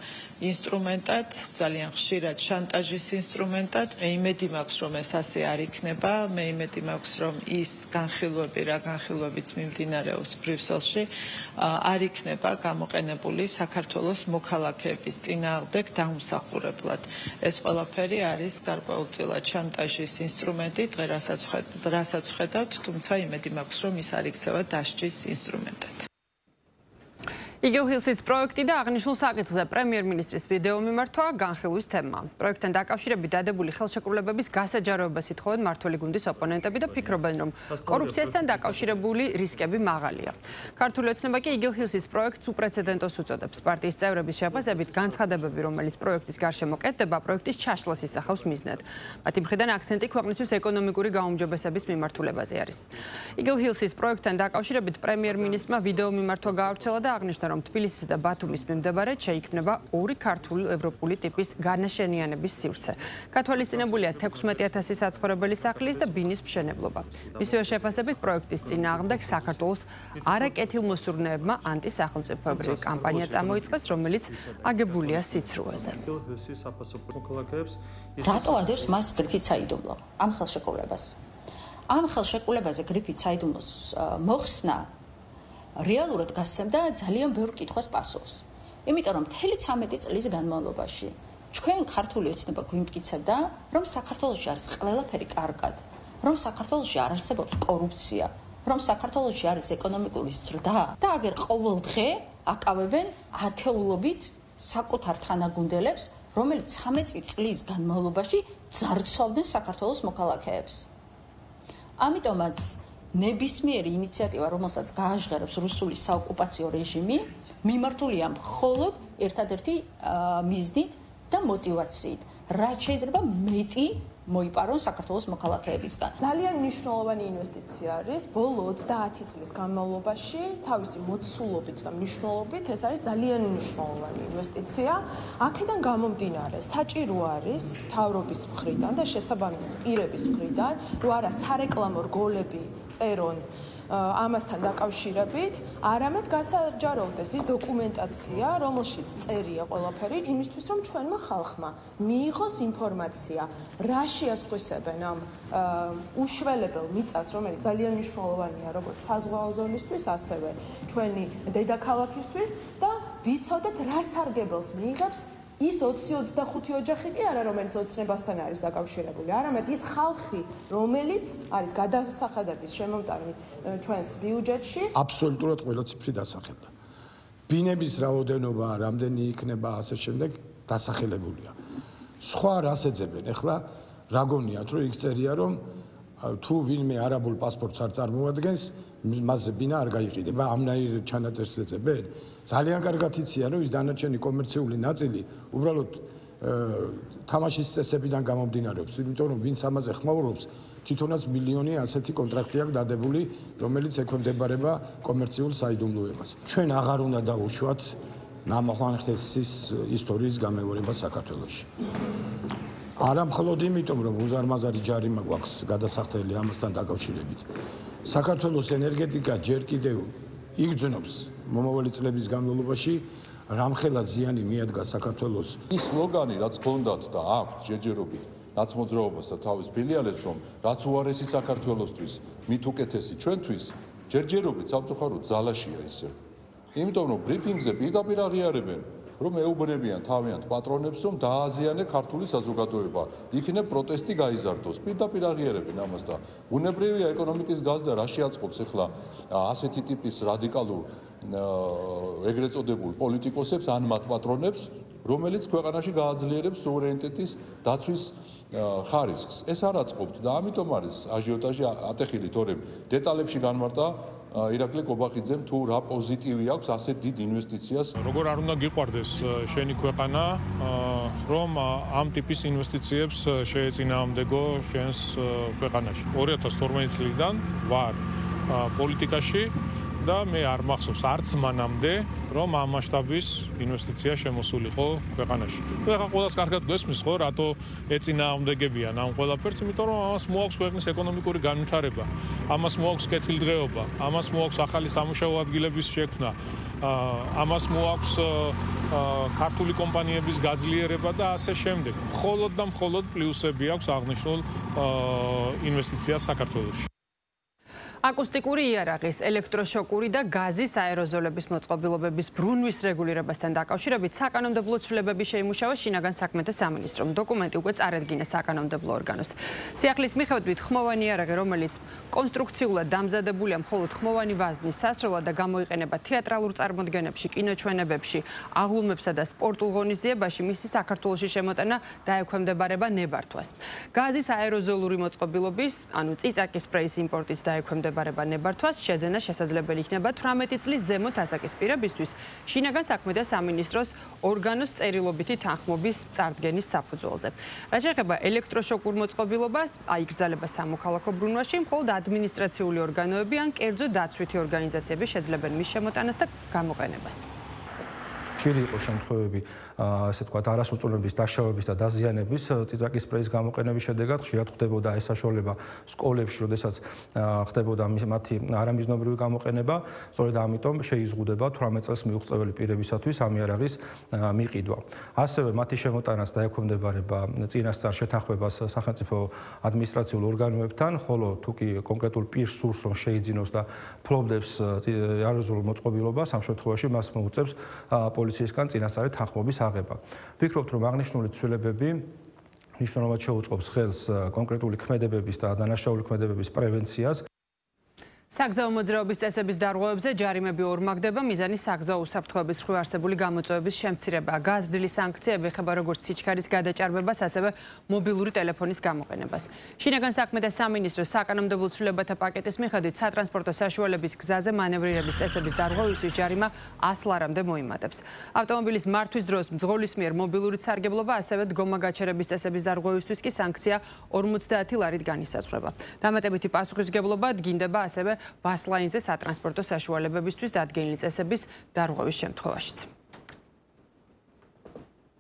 ინსტრუმენტად, ძალიან ხშირად შანტაჟის ინსტრუმენტად. მე იმედი მაქვს, რომ ეს ასე არ იქნება, მე იმედი მაქვს, რომ ის განხილვები, რა განხილვებიც მიმდინარეობს ბრიუსელში, არ იქნება გამოყენებული საქართველოს მოქალაქეების წინააღმდეგ დაუმსახურებლად. ეს ყველაფერი არის გარკვეულწილად შანტაჟის ინსტრუმენტი, რასაც ვხედავთ, თუმცა იმედი მაქვს, რომ ის არ იქცევა დასჯის ინსტრუმენტად. იგილ ჰილსის პროექტი და აღნიშნულ საკითხზე პრემიერ-მინისტრის ვიდეო მიმართვა განხილვის თემა. პროექტთან დაკავშირებით დადებული ხელშეკრულებების გასაჯაროებას ითხოვენ მმართველი გუნდის ოპონენტები და ფიქრობენ, რომ კორუფციასთან დაკავშირებული რისკები მაღალია. ქართული ოცნება კი იგილ ჰილსის პროექტს უპრეცედენტოს უწოდებს. პარტიის წევრების შეფასებით განცხადებები, რომელიც პროექტის გარშემო კეთდება, პროექტის ჩაშლას ისახავს მიზნად. მათი მხრიდან აქცენტი ქვეყნისთვის ეკონომიკური გაუმჯობესების მიმართულებაზე არის. იგილ ჰილსის პროექტთან დაკავშირებით პრემიერ-მინისტრმა ვიდეო მიმართვა გაავრცელა და აღნიშნა, რომ თბილისის და ბათუმის მიმდებარედ შეიქმნება ორი ქართული ევროპული ტიპის განაშენიანების სივრცე. გათვალისწინებულია 16,000 საცხოვრებელი სახლის და ბინის მშენებლობა. მისივე შეფასებით პროექტის წინააღმდეგ საქართველოს არაკეთილმოსურნეებმა ანტისახელმწიფოებრივი კამპანია წამოიწყეს, რომელიც აგებულია სიცრუეზე. რატო ადევს მას გრიფით საიდუმლო ამ ხელშეკრულებას? ამ ხელშეკრულებაზე გრიფით საიდუმლოს მოხსნა რეალურად გასცემდა ძალიან ბევრ კითხვას პასუხს. იმიტომ რომ მთელი 13 წლის განმავლობაში ჩვენ ქართული ოცნება გვიმტკიცებდა, რომ საქართველოში არის ყველაფერი კარგად, რომ საქართველოში არ არსებობს კორუფცია, რომ საქართველოში არის ეკონომიკური ზრდა და აგერ ყოველ დღე აკავებენ ათეულობით საკუთარ თანაგუნდელებს, რომელიც 13 წლის განმავლობაში ძარცვავდნენ საქართველოს მოქალაქეებს. ამიტომაც ნებისმიერი ინიციატივა, რომელსაც გააჟღერებს რუსული საოკუპაციო რეჟიმი, მიმართულია მხოლოდ ერთადერთი მიზნით და мотивაციით, რაც შეიძლება მეტი მოიპარონ საქართველოს მოქალაქეებისგან. ძალიან მნიშვნელოვანი ინვესტიცია არის ბოლო 30 წლის განმავლობაში, თავისი მოცულობით და მნიშვნელობით ეს არის ძალიან მნიშვნელოვანი ინვესტიცია. აქედან გამომდინარე, საჭირო არის მთავრობის მხრიდან და შესაბამისი პირების მხრიდან, რომ არა სარეკლამო რგოლები წერონ ამასთან დაკავშირებით, არამედ გასაჯაროვდეს ის დოკუმენტაცია, რომელშიც წერია ყველაფერი, იმისთვის რომ ჩვენმა ხალხმა მიიღოს ინფორმაცია, რა შეასხვისებენ ამ უშველებელ მიწას, რომელიც ძალიან მნიშვნელოვანია როგორც საზღვაო ზონისთვის, ასევე ჩვენი დედაქალაქისთვის და ვიცოდეთ რა სარგებელს მიიღებს ის 20-25 ოჯახი კი არა, რომელიც ოცნებასთან არის დაკავშირებული, არამედ ის ხალხი, რომელიც არის გადასახადების შემომტანი ჩვენს ბიუჯეტში. აბსოლუტურად ყველა ციფრი დასახელდა. ბინების რაოდენობა, რამდენი იქნება, ასე შემდეგ დასახელებულია. სხვა რას ეძებენ? ეხლა რა გონიათ, რომ იქ წერია, რომ თუ ვინმე არაბულ პასპორტს არ წარმოადგენს, მასზე ბინა არ გაიყიდება, ამნაირ ჩანაწერს ეძებენ. ძალიან კარგად იციან, რომ ის დანარჩენი კომერციული ნაწილი უბრალოდ თამაშის წესებიდან გამომდინარეობს, იმიტომ რომ ვინც ამაზე ხმაურობს, თვითონაც მილიონი ასეთი კონტრაქტი აქვს დადებული, რომელიც ექვემდებარება კომერციულ საიდუმლოებას. ჩვენ აღარ უნდა დავუშვათ ნამახვანხესის ისტორიის გამეორება საქართველოში. არა მხოლოდ იმიტომ, რომ უზარმაზარი ჯარიმა გვაქვს გადასახდელი ამასთან დაკავშირებით. საქართველოს ენერგეტიკა ჯერ კიდევ იგრძნობს მომავალი წლების განმავლობაში რამხელა ზიანი მიადგა საქართველოს. ის სლოგანი, რაც გონდათ და აქვს ჯერჯერობით ნაცმოძრაობას და თავის ფილიალებს, რომ რაც უარესი საქართველოსთვის, მით უკეთესი ჩვენთვის, ჯერჯერობით სამწუხაროდ ძალაშია ისე. იმიტომ რომ ბრიფინგზე პირდაპირ აღიარებენ, რომ ეუბნებიან თავიანთ პატრონებს, რომ დააზიანე ქართული საზოგადოება, იქნებ პროტესტი გაიზარდოს. პირდაპირ აღიარებენ ამას და ბუნებრივია ეკონომიკის გაზრდა რა შეაწყობს ახლა ასეთი ტიპის რადიკალურ ეგრეთ წოდებულ პოლიტიკოსებს ან მათ პატრონებს, რომელიც ქვეყანაში გააძლიერებს სუვერენიტეტის დაცვის ხარისხს. ეს არ აწყობთ და ამიტომ არის აჟიოტაჟი ატეხილი, თორემ დეტალებში განმარტა ირაკლი კობახიძემ თუ რა პოზიტივი აქვს ასეთ დიდ ინვესტიციას. როგორ არ უნდა გიყვარდეს შენი ქვეყანა, რომ ამ ტიპის ინვესტიციებს შეეწინააღმდეგო შენს ქვეყანაში. 2012 წლიდან ვარ პოლიტიკაში და მე არ მახსოვს არც მანამდე, რომ ამ მასშტაბის ინვესტიცია შემოსულიყო ქვეყანაში. ეხლა ყველას კარგად გვესმის ხო, რატო ეწინააღმდეგებიან ამ ყველაფერს, იმიტომ რომ ამას მოაქვს ქვეყნის ეკონომიკური განვითარება, ამას მოაქვს კეთილდღეობა, ამას მოაქვს ახალი სამუშაო ადგილების შექმნა, ამას მოაქვს ქართული კომპანიების გაძლიერება და ასე შემდეგ. მხოლოდ და მხოლოდ პლუსები აქვს აღნიშნულ ინვესტიციას საქართველოში. აკუსტიკური იარაღის, ელექტროშოკური და გაზის აეროზოლების მოწყობილობების ბრუნვის რეგულირებასთან დაკავშირებით საკანონმდებლო ცვლილებები შეიმუშავა შინაგან საქმეთა სამინისტრომ. დოკუმენტი უკვე წარედგინეს საკანონმდებლო ორგანოს. სიახლის მიხედვით ხმოვანი იარაღი, რომელიც კონსტრუქციულად დამზადებულია მხოლოდ ხმოვანი ვაზნის სასროლად და გამოიყენება თეატრალურ წარმოდგენებში, კინოჩვენებებში, აღლუმებსა და სპორტულ ღონისძიებაში, მისი საქართველოში შემოტანა დაექვემდებარება ნებართვას. გაზის აეროზოლური მოწყობილობის, ანუ წიწაკის სპრეის იმპორტიც დაექვემდებარება ნებართვას შეძენა შესაძლებელი იქნება 18 წლის ზემოთ ასაკის პირებისთვის შინაგან საქმეთა სამინისტროს ორგანოს წერილობითი თანხმობის წარდგენის საფუძველზე. რაც შეეხება ელექტროშოკურ მოწყობილობას, აიგრძალება სამოქალაქო ბრუნვაში, მხოლოდ ადმინისტრაციული ორგანოები ან კერძო დაცვითი ორგანიზაციები შეძლებენ მის შემოტანას და გამოყენებას. ხშირი იყო შემთხვევები, ასე ვთქვათ, არასრულწლოვნების დაშავების და დაზიანების წიწაკის სპრეის გამოყენების შედეგად. ხშირად ხდებოდა ეს საშუალება სკოლებში, როდესაც ხდებოდა მათი არამიზნობრივი გამოყენება. სწორედ ამიტომ შეიზღუდება 18 წელს მიუღწეველი პირებისათვის ამ იარაღის მიყიდვა. ასევე მათი შემოტანას დაექვემდებარება წინასწარ შეთანხმებას სახელმწიფო ადმინისტრაციულ ორგანოებთან, ხოლო თუ კი კონკრეტულ პირს სურს რომ შეიძინოს და ფლობდებს აეროზოლურ მოწყობილობას, ამ შემთხვევაში მას მოუწევს პოლიციისგან წინასწარი თანხმობის აღება. ვფიქრობთ, რომ აღნიშნული ცვლილებები მნიშვნელოვნად შეუწყობს ხელს კონკრეტული ქმედებების და დანაშაული ქმედებების პრევენციას. საგზაო მოძრაობის წესების დარღვევებზე ჯარიმები ორმაგდება, მიზანი საგზაო უსაფრთხოების მხრივ არსებული გამოწვევების შემცირებაა. გაზრდილი სანქციები ეხება როგორც სიჩქარის გადაჭარბებას, ასევე მობილური ტელეფონის გამოყენებას. შინაგან საქმეთა სამინისტროს საკანონმდებლო ცვლილებათა პაკეტის მიხედვით სატრანსპორტო საშუალების გზაზე მანევრირების წესების დარღვევისთვის ჯარიმა 100 ლარამდე მოიმატებს. ავტომობილის მართვის დროს მძღოლის მიერ მობილური სარგებლობა, ასევე დგომა გაჩერების წესების დარღვევისთვის კი სანქცია 50 ლარით განისაზღვრება. დამატებითი პასუხისმგებლობა დგინდება ასევე ბასლაინზე სატრანსპორტო საშუალებებისთვის დადგენილი წესების დარღვევის შემთხვევაშიც.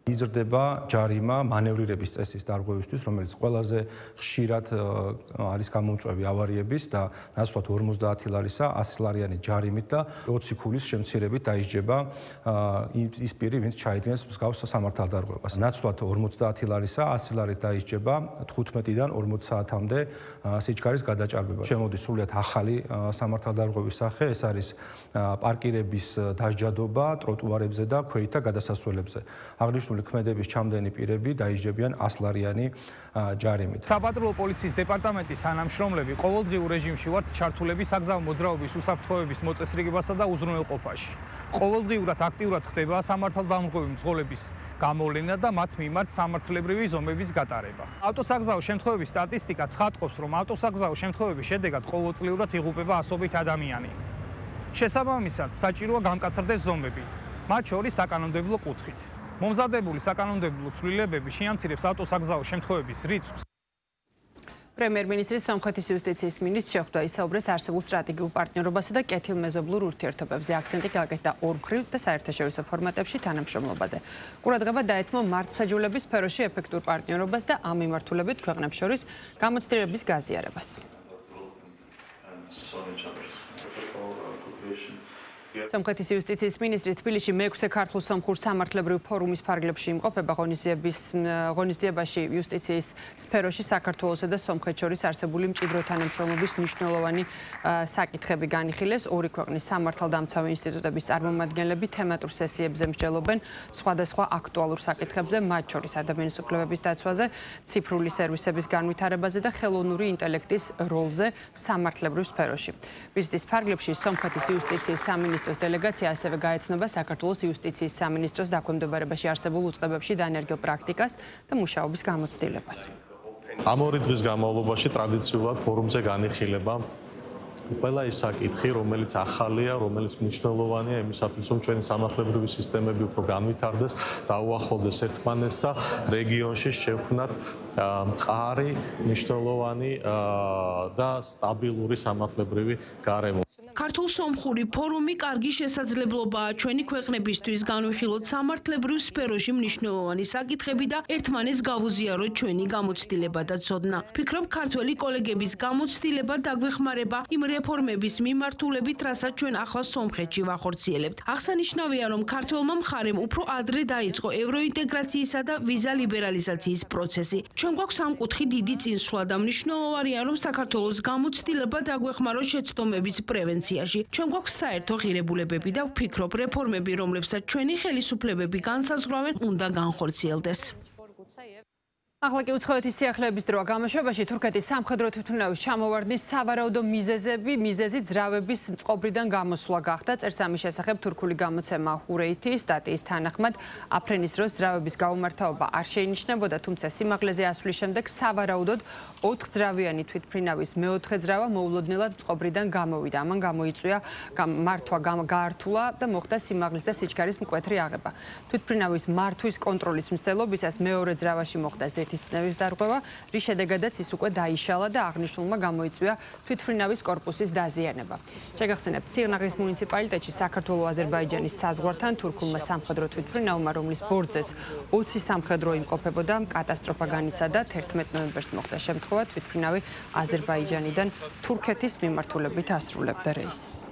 იზრდება ჯარიმა მანევრირების წესის დარღვევისთვის, რომელიც ყველაზე ხშირად არის გამომწვევი ავარიების და ნაცვლად 50 ლარისა 100 ლარიანი ჯარიმით და 20 ქულის შემცირებით დაისჯება ის პირი, ვინც ჩაიდგენს მსგავს სამართალდარღვევას. ნაცვლად 50 ლარისა 100 ლარით დაისჯება 15-დან 40 საათამდე სიჩქარის გადაჭარბება. შემოდის სრულიად ახალი სამართალდარღვევის სახე, ეს არის პარკირების დასჯადობა ტროტუარებზე და ქვეითთა გადასასვლელებზე. აღნიშნული ქმედების ჩამდენი პირები დაისჯებიან 100 ლარიანი ჯარიმით. საპატრულო პოლიციის დეპარტამენტის თანამშრომლები ყოველდღიურ რეჟიმში ვართ ჩართულები საგზაო მოძრაობის უსაფრთხოების მოწესრიგებასა და უზრუნველყოფაში. ყოველდღიურად აქტიურად ხდება სამართალდამღვრევი მძღოლების გამოვლენა და მათ მიმართ სამართლებრივი ზომების გატარება. ავტოსაგზაო შემთხვევების სტატისტიკა ცხადყოფს, რომ ავტოსაგზაო შემთხვევების შედეგად ყოველწლიურად იღუპება ასობით ადამიანი. შესაბამისად, საჭიროა გამკაცრდეს ზომები, მათ შორის საკანონმდებლო კუთხით. მომზადებული საკანონმდებლო ცვლილებები შეამცირებს ავტოსაგზაო შემთხვევების რიცხვს. პრემიერ-მინისტრის სომხეთის იუსტიციის მინისტრს შეხვდა ისაუბრეს არსებულ სტრატეგიულ პარტნიორობასა და კეთილმეზობლურ ურთიერთობებზე. აქცენტი გაკეთდა ორმხრივ და საერთაშორისო ფორმატებში თანამშრომლობაზე. ყურადღება დაეთმო მართლმსაჯულების სფეროში ეფექტურ პარტნიორობას და ამ მიმართულებით ქვეყნებს შორის გამოცდილების გაზიარებას. სომხეთის იუსტიციის მინისტრი თბილისში მე-6 ქართულ-სომხურ სამართლებრივ ფორუმის ფარგლებში იმყოფება. ღონისძიებაში იუსტიციის სფეროში საქართველოსა და სომხეთს შორის არსებული მჭიდრო თანამშრომლობის მნიშვნელოვანი საკითხები განიხილეს. ორი ქვეყნის სამართალდამცავი ინსტიტუტების წარმომადგენლები თემატურ სესიებზე მსჯელობენ სხვადასხვა აქტუალურ საკითხებზე, მათ შორის ადამიანის უფლებების დაცვაზე, ციფრული სერვისების განვითარებაზე და ხელოვნური ინტელექტის როლზე სამართლებრივ სფეროში. ვიზიტის ფარგლებში სომხეთის იუსტიციის სამინისტროს დელეგაცია ასევე გაეცნობა საქართველოს იუსტიციის სამინისტროს დაქვემდებარებაში არსებულ უწყებებში დანერგილ პრაქტიკას და მუშაობის გამოცდილებას. ამ ორი დღის განმავლობაში ტრადიციულად ფორუმზე განიხილება ყველა ის საკითხი, რომელიც ახალია, რომელიც მნიშვნელოვანია იმისათვის, რომ ჩვენი სამართლებრივი სისტემები უფრო განვითარდეს, დაუახლოვდეს ერთმანეთს და რეგიონში შევქმნათ მყარი, მნიშვნელოვანი და სტაბილური სამართლებრივი გარემო. ქართულ-სომხური ფორუმი კარგი შესაძლებლობაა ჩვენი ქვეყნებისთვის განვიხილოთ სამართლებრივ სფეროში მნიშვნელოვანი საკითხები და ერთმანეთს გავუზიაროთ ჩვენი გამოცდილება და ცოდნა. ვფიქრობ, ქართველი კოლეგების გამოცდილება დაგვეხმარება იმ რეფორმების მიმართულებით, რასაც ჩვენ ახლა სომხეთში ვახორციელებთ. აღსანიშნავია, რომ ქართველმა მხარემ უფრო ადრე დაიწყო ევროინტეგრაციისა და ვიზა ლიბერალიზაციის პროცესი. ჩვენ გვაქვს ამ კუთხით დიდი წინსვლა და მნიშვნელოვანია, რომ საქართველოს გამოცდილება დაგვეხმაროთ შეცდომების პრევენციაში. ჩვენ გვაქვს საერთო ღირებულებები და ვფიქრობ, რეფორმები, რომლებსაც ჩვენი ხელისუფლებები განსაზღვრავენ, უნდა განხორციელდეს. ახლა კი უცხოეთის სიახლეების დროა. გამოშვებაში თურქეთის სამხედრო თვითმფრინავის ჩამოვარდნის სავარაუდო მიზეზი ძრავების წყობრიდან გამოსვლა გახდა. წერს ამის შესახებ თურქული გამოცემა ჰურეითი. სტატიის თანახმად აფრენის დროს ძრავების გაუმართავობა არ შეინიშნებოდა, თუმცა სიმაღლეზე ასვლის შემდეგ სავარაუდოდ 4 ძრავიანი თვითმფრინავის მეოთხე ძრავა მოულოდნელად წყობრიდან გამოვიდა. ამან გამოიწვია მართვა გაართულა და მოხდა სიმაღლის და სიჩქარის მკვეთრი აღება. თვითმფრინავის მართვის კონტროლის მცდელობისას მეორე ძრავაში მოხდა ცნევის დარღვევა, რის შედეგადაც ის უკვე დაიშალა და აღნიშნულმა გამოიწვია თვითმფრინავის კორპუსის დაზიანება. შეგახსენებთ, სიღნაღის მუნიციპალიტეტში საქართველო-აზერბაიჯანის საზღვართან თურქულმა სამხედრო თვითმფრინავმა, რომლის ბორცვზეც 20 სამხედრო იმყოფებოდა, კატასტროფა განიცადა. 11 ნოემბერს მოხდა შემთხვევა, თვითმფრინავი აზერბაიჯანიდან თურქეთის მიმართულებით ასრულებდა რეისს.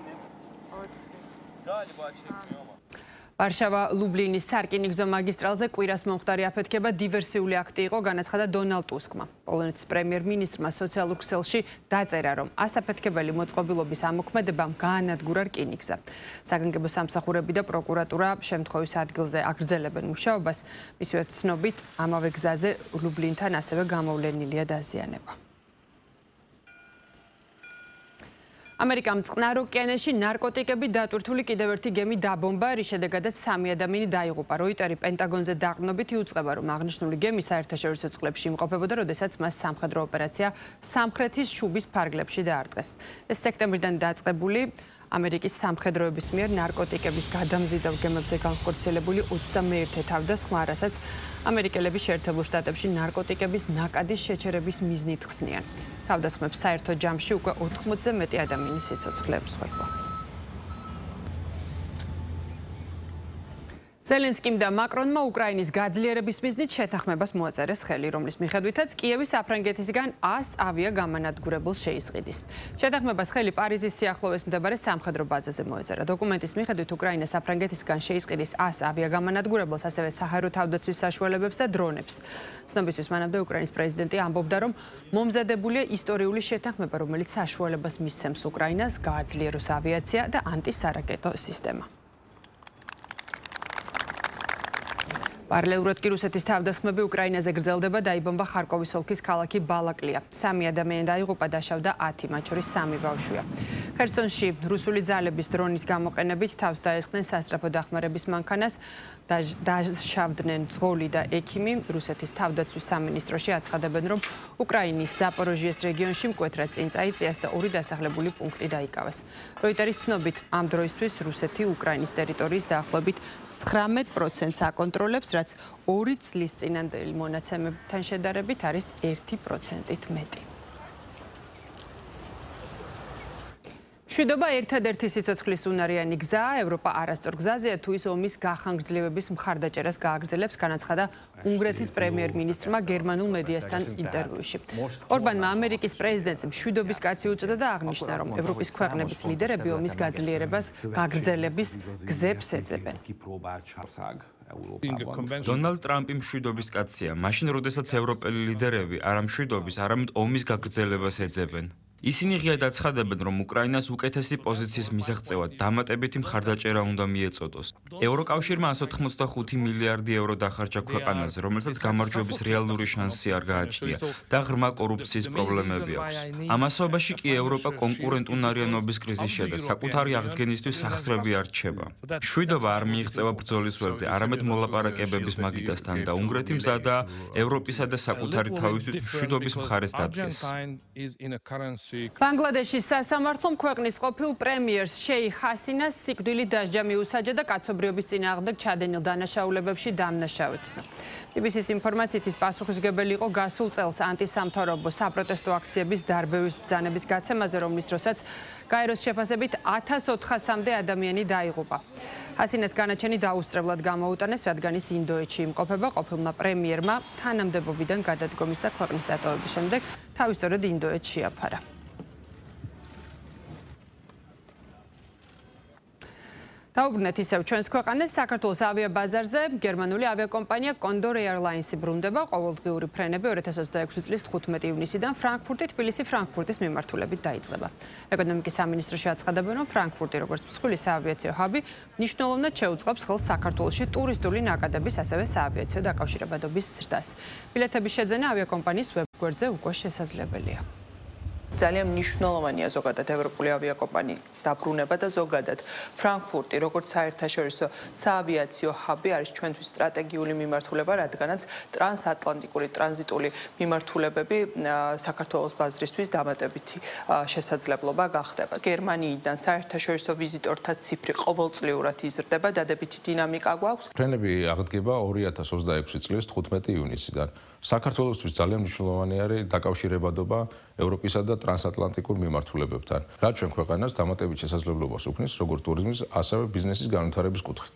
ვარშავა-ლუბლინის სარკინიგზო მაგისტრალზე კვირას მომხდარი აფეთქება დივერსიული აქტი იყო, განაცხადა დონალდ ტუსკმა. პოლონეთის პრემიერ-მინისტრმა სოციალურ ქსელში დაწერა, რომ ასაფეთქებელი მოწყობილობის ამოქმედებამ გაანადგურა რკინიგზა. საგანგებო სამსახურები და პროკურატურა შემთხვევის ადგილზე აგრძელებენ მუშაობას. მისივე ცნობით, ამავე გზაზე ლუბლინთან ასევე გამოვლენილია დაზიანება. ამერიკამ წყნარ ოკეანეში ნარკოტიკები დატვირთული კიდევ ერთი გემი დაბომბა, რის შედეგადაც 3 ადამიანი დაიღუპა. როიტერი პენტაგონზე დაყრდნობით იუწყება, რომ აღნიშნული გემი საერთაშორისო წყლებში იმყოფებოდა, როდესაც მას სამხედრო ოპერაცია სამხრეთის შუბის ფარგლებში დაარტყეს. ეს სექტემბრიდან დაწყებული ამერიკის სამხედროების მიერ ნარკოტიკების გადამზიდავ გემებზე განხორციელებული 21 თავდასხმა, რასაც ამერიკელები შეერთებულ შტატებში ნარკოტიკების ნაკადის შეჩერების მიზნით ხსნიან. თავდასხმებს საერთო ჯამში უკვე 80-ზე მეტი ადამიანის სიცოცხლე ემსხვერპლა. ზელენსკიმ და მაკრონმა უკრაინის გაძლიერების მიზნით შეთანხმებას მოაწერეს ხელი, რომლის მიხედვითაც კიევის საფრანგეთისგან 100 ავიაგამანადგურებელს შეისყიდის. შეთანხმებას ხელი პარიზის სიახლოვეს მდებარე სამხედრო ბაზაზე მოეწერა. დოკუმენტის მიხედვით უკრაინა საფრანგეთისგან შეისყიდის 100 ავიაგამანადგურებელს, ასევე საჰაერო თავდაცვის საშუალებებს და დრონებს. ცნობისთვის მანამდე უკრაინის პრეზიდენტი ამბობდა, რომ მომზადებულია ისტორიული შეთანხმება, რომელიც საშუალებას მისცემს უკრაინას გააძლიეროს ავიაცია და ანტისარაკეტო სისტემა. პარალელურად კი რუსეთის თავდასხმები უკრაინაზე გრძელდება, დაიბომბა ხარკოვის ოლქის ქალაქი ბალაკლია. 3 ადამიანი დაიღუპა, დაშავდა 10, მათ შორის 3 ბავშვია. ხერსონში რუსული ძალების დრონის გამოყენებით თავს დაესხნენ სასწრაფო დახმარების მანქანას, დაშავდნენ ძღოლი და ექიმი. რუსეთის თავდაცვის სამინისტროში აცხადებენ, რომ უკრაინის ზაპოროჟიეს რეგიონში მკვეთრად წინ წაიწიას და 2 დასახლებული პუნქტი დაიკავეს. როიტერის ცნობით, ამ დროისთვის რუსეთი უკრაინის ტერიტორიის დაახლოებით 19%-ს აკონტროლებს, რაც 2 წლის წინანდელი მონაცემებთან შედარებით არის 1%-ით მეტი. მშვიდობა ერთადერთი სიცოცხლის უნარიანი გზაა, ევროპა არასწორ გზაზეა, თუ ის ომის გახანგრძლივების მხარდაჭერას გააგრძელებს, განაცხადა უნგრეთის პრემიერ-მინისტრმა გერმანულ მედიასთან ინტერვიუში. ორბანმა ამერიკის პრეზიდენტს მშვიდობის კაცი უწოდა და აღნიშნა, რომ ევროპის ქვეყნების ლიდერები ომის გაძლიერებას გაგრძელების გზებს ეძებენ. დონალდ ტრამპი მშვიდობის კაცია, მაშინ როდესაც ევროპელი ლიდერები არა მშვიდობის, არამედ ომის გაგრძელებას ეძებენ. ისინი ღიად აცხადებენ, რომ უკრაინას უკეთესი პოზიციის მისაღწევად დამატებითი მხარდაჭერა უნდა მიეწოდოს. ევროკავშირმა 185 მილიარდი euро დახარჯა ქვეყანაზე, რომელსაც გამარჯვების რეალური შანსი არ გააჩნია და ღრმა კორუფციის პრობლემები აქვს. ამასობაში კი ევროპა კონკურენტუნარიანობის კრიზისშია და საკუთარი აღდგენისთვის სახსრები არ რჩება. მშვიდობა არ მიიღწევა ბრძოლის ველზე, არამედ მოლაპარაკებების მაგიდასთან და უნგრეთი მზადაა ევროპისა და საკუთარი თავისთვის მშვიდობის მხარეს დადგეს. ბანგლადეშის სასამართლომ ქვეყნის ყოფილ პრემიერს შეიხ ჰასინას სიკვდილით დასჯა მიუსაჯა და კაცობრიობის წინააღმდეგ ჩადენილ დანაშაულებებში დამნაშავეცნო. BBC-ის ინფორმაციით ის პასუხისმგებელი იყო გასულ წელს ანტისამთავრობო საპროტესტო აქციების დარბევის ბრძანების გაცემაზე, რომლის დროსაც გაეროს შეფასებით 1400-მდე ადამიანი დაიღუპა. ჰასინას განაჩენი დაუსწრებლად გამოუტანეს, რადგან ის ინდოეთში იმყოფება. ყოფილმა პრემიერმა თანამდებობიდან გადადგომის და ქვეყნის დატოვების შემდეგ თავი სწორედ ინდოეთში შეაფარა. დაუბრუნდეთ ისევ ჩვენს ქვეყანას. საქართველოს ავიაბაზარზე გერმანული ავიაკომპანია Condor Airlines-ი ბრუნდება. ყოველდღიური ფრენები 2026 წლის 15 ივნისიდან თბილისი-ფრანკფურტის მიმართულებით დაიწყება. ეკონომიკის სამინისტროში აცხადებენ, რომ ფრანკფურტი როგორც მსხვილი საავიაციო ჰაბი მნიშვნელოვნად შეუწყობს ხელს საქართველოში ტურისტული ნაკადების, ასევე საავიაციო დაკავშირებადობის ზრდას. ბილეთების შეძენა ავიაკომპანიის ვებგვერდზე უკვე შესაძლებელია. ძალიან მნიშვნელოვანია ზოგადად ევროპული ავიაკომპანიის დაბრუნება და ზოგადად ფრანკფურტი როგორც საერთაშორისო საავიაციო ჰაბი არის ჩვენთვის სტრატეგიული მიმართულება, რადგანაც ტრანსატლანტიკური ტრანზიტული მიმართულებები საქართველოს ბაზრისთვის დამატებითი შესაძლებლობა გახდება. გერმანიიდან საერთაშორისო ვიზიტორთა ციფრი ყოველწლიურად იზრდება, დადებითი დინამიკა გვაქვს. ფრენები აღდგება 2026 წლის 15 ივნისიდან. საქართველოსთვის ძალიან მნიშვნელოვანი არის დაკავშირებადობა ევროპისა და ტრანსატლანტიკურ მიმართულებებთან, რაც ჩვენ ქვეყანას დამატებით შესაძლებლობას უქმნის როგორც ტურიზმის, ასევე ბიზნესის განვითარების კუთხით.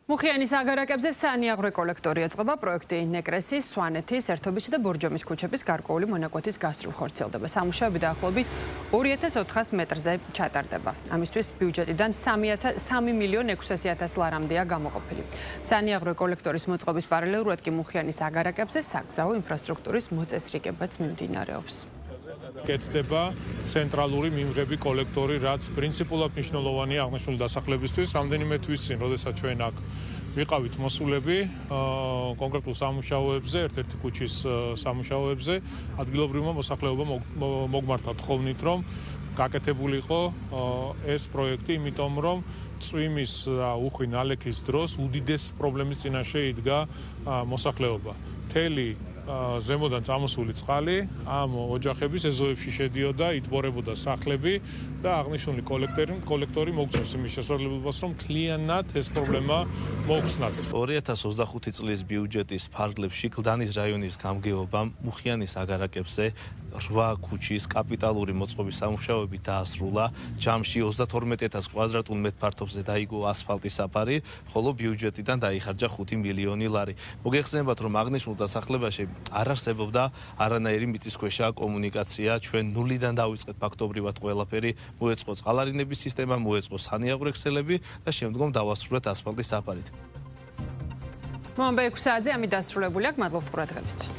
მუხიანის აგარაკებზე საანიაღვრე კოლექტორი ეწყობა. პროექტი ნეკრესის, სვანეთის, ერთობისა და ბორჯომის ქუჩების გარკვეული მონაკვეთის გასწრულ ხორციელდება. სამუშაოები დაახლოებით 2400 მეტრზე ჩატარდება. ამისთვის ბიუჯეტიდან 3.600.000 ლარამდეა გამოყოფილი. საანიაღვრე კოლექტორის მოწყობის პარალელურად კი მუხიანის აგარაკებზე საგზაო ინფრასტრუქტურის მოწესრიგებაც მიმდინარეობს. კეთდება ცენტრალური მიმღები კოლექტორი, რაც პრინციპულად მნიშვნელოვანია აღნიშნული დასახლებისთვის. რამდენიმე თვის წინ, როდესაც ჩვენ აქ ვიყავით მოსულები კონკრეტულ სამუშაოებზე, ერთ-ერთი ქუჩის სამუშაოებზე, ადგილობრივმა მოსახლეობამ მოგმართა თხოვნით, რომ გაკეთებული იყო ეს პროექტი, იმიტომ რომ წვიმის და უხვი ნალექის დროს უდიდეს პრობლემის წინაშე იდგა მოსახლეობა. მთელი ზემოდან წამოსული წყალი ამ ოჯახების ეზოებში შედიოდა, იტბორებოდა სახლები და აღნიშნული კოლექტორი მოგწევს იმის შესაძლებლობას, რომ მთლიანად ეს პრობლემა მოხსნათ. 2025 წლის ბიუჯეტის ფარგლებში კლდანის რაიონის გამგეობამ მუხიანის აგარაკებზე 8 ქუჩის კაპიტალური მოწყობის სამუშაოები დაასრულა. ჯამში 32000 კვადრატულ მეტრ ფართობზე დაიგო ასფალტის საფარი, ხოლო ბიუჯეტიდან დაიხარჯა 5 მილიონი ლარი. მოგეხსენებათ, რომ აღნიშნულ დასახლებაში არ არსებობდა არანაირი მიწისქვეშა კომუნიკაცია. ჩვენ ნულიდან დავიწყეთ ფაქტობრივად ყველაფერი, მოეწყო წყალარინების სისტემა, მოეწყო სანიაღვრე ქსელები და შემდგომ დავასრულეთ ასფალტის საფარით. მომბე 6 საათზე ამით დასრულებული აქვს. მადლობთ ყურადღებისთვის.